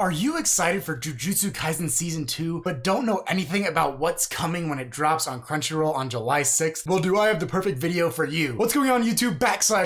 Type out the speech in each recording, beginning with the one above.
Are you excited for Jujutsu Kaisen Season 2, but don't know anything about what's coming when it drops on Crunchyroll on July 6th? Well, do I have the perfect video for you. What's going on YouTube?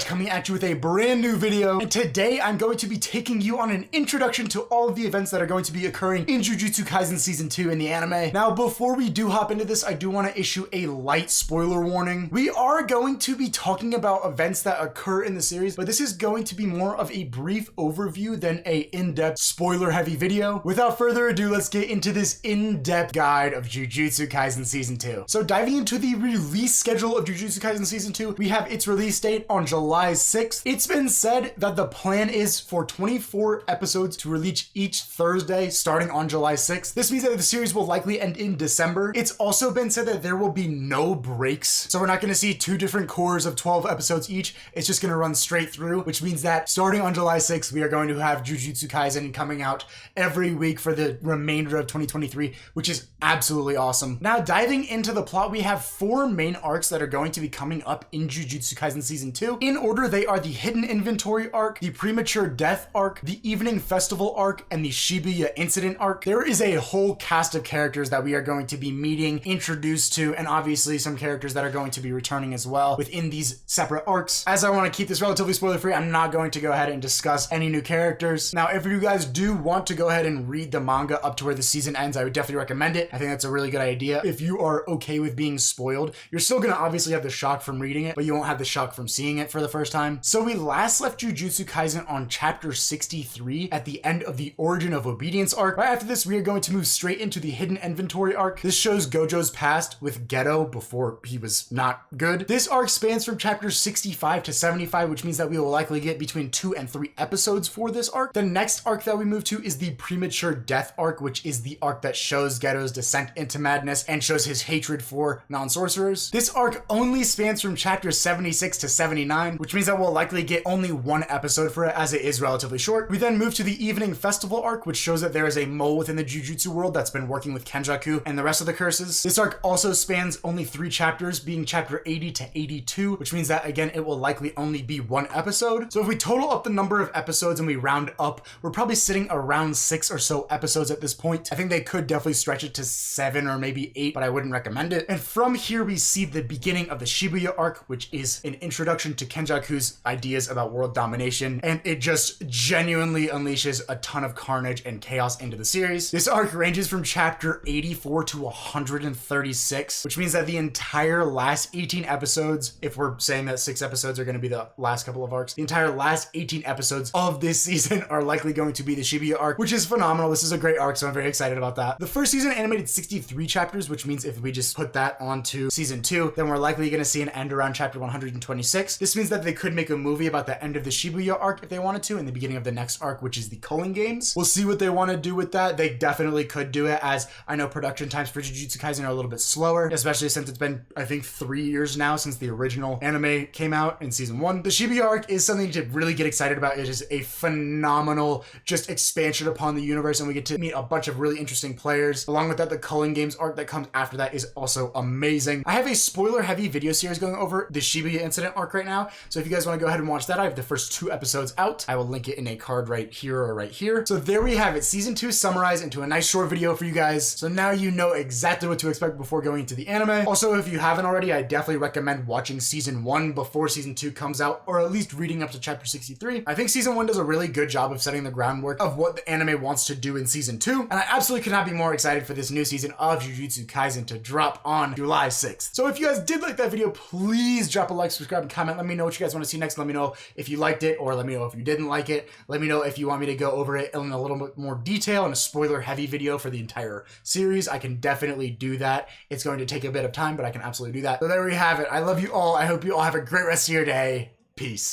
Coming at you with a brand new video. And today I'm going to be taking you on an introduction to all of the events that are going to be occurring in Jujutsu Kaisen Season 2 in the anime. Now, before we do hop into this, I do want to issue a light spoiler warning. We are going to be talking about events that occur in the series, but this is going to be more of a brief overview than a in-depth spoiler-heavy video. Without further ado, let's get into this in-depth guide of Jujutsu Kaisen Season 2. So diving into the release schedule of Jujutsu Kaisen Season 2, we have its release date on July 6th. It's been said that the plan is for 24 episodes to release each Thursday starting on July 6th. This means that the series will likely end in December. It's also been said that there will be no breaks. So we're not going to see two different cores of 12 episodes each. It's just going to run straight through, which means that starting on July 6th, we are going to have Jujutsu Kaisen coming out every week for the remainder of 2023, which is absolutely awesome. Now, diving into the plot, we have four main arcs that are going to be coming up in Jujutsu Kaisen Season 2. In order, they are the Hidden Inventory Arc, the Premature Death Arc, the Evening Festival Arc, and the Shibuya Incident Arc. There is a whole cast of characters that we are going to be meeting, introduced to, and obviously some characters that are going to be returning as well within these separate arcs. As I want to keep this relatively spoiler-free, I'm not going to go ahead and discuss any new characters. Now, if you guys do want to go ahead and read the manga up to where the season ends, I would definitely recommend it. I think that's a really good idea. If you are okay with being spoiled, you're still gonna obviously have the shock from reading it, but you won't have the shock from seeing it for the first time. So we last left Jujutsu Kaisen on chapter 63 at the end of the Origin of Obedience arc. Right after this, we are going to move straight into the Hidden Inventory arc. This shows Gojo's past with Geto before he was not good. This arc spans from chapters 65 to 75, which means that we will likely get between 2 and 3 episodes for this arc. The next arc that we move to is the Premature Death Arc, which is the arc that shows Geto's descent into madness and shows his hatred for non-sorcerers. This arc only spans from chapters 76 to 79, which means that we'll likely get only 1 episode for it, as it is relatively short. We then move to the Evening Festival arc, which shows that there is a mole within the Jujutsu world that's been working with Kenjaku and the rest of the curses. This arc also spans only 3 chapters, being chapter 80 to 82, which means that again it will likely only be 1 episode. So if we total up the number of episodes and we round up, we're probably sitting around 6 or so episodes at this point. I think they could definitely stretch it to 7 or maybe 8, but I wouldn't recommend it. And from here we see the beginning of the Shibuya arc, which is an introduction to Kenjaku's ideas about world domination, and it just genuinely unleashes a ton of carnage and chaos into the series. This arc ranges from chapter 84 to 136, which means that the entire last 18 episodes, if we're saying that 6 episodes are going to be the last couple of arcs, the entire last 18 episodes of this season are likely going to be the Shibuya arc, which is phenomenal. This is a great arc, so I'm very excited about that. The first season animated 63 chapters, which means if we just put that onto season 2, then we're likely going to see an end around chapter 126. This means that they could make a movie about the end of the Shibuya arc if they wanted to, and the beginning of the next arc, which is the Culling Games. We'll see what they want to do with that. They definitely could do it, as I know production times for Jujutsu Kaisen are a little bit slower, especially since it's been, I think, 3 years now since the original anime came out in season 1. The Shibuya arc is something to really get excited about. It is a phenomenal just expansion upon the universe, and we get to meet a bunch of really interesting players. Along with that, the Culling Games arc that comes after that is also amazing. I have a spoiler-heavy video series going over the Shibuya Incident arc right now, so if you guys want to go ahead and watch that, I have the first 2 episodes out. I will link it in a card right here or right here. So there we have it, season 2 summarized into a nice short video for you guys. So now you know exactly what to expect before going into the anime. Also, if you haven't already, I definitely recommend watching season 1 before season 2 comes out, or at least reading up to chapter 63. I think season 1 does a really good job of setting the groundwork of what the anime wants to do in season 2, and I absolutely could not be more excited for this new season of Jujutsu Kaisen to drop on July 6th. So if you guys did like that video, please drop a like, subscribe, and comment. Let me know what you guys want to see next. Let me know if you liked it, or let me know if you didn't like it. Let me know if you want me to go over it in a little bit more detail in a spoiler-heavy video for the entire series. I can definitely do that. It's going to take a bit of time, but I can absolutely do that. So there we have it. I love you all. I hope you all have a great rest of your day. Peace.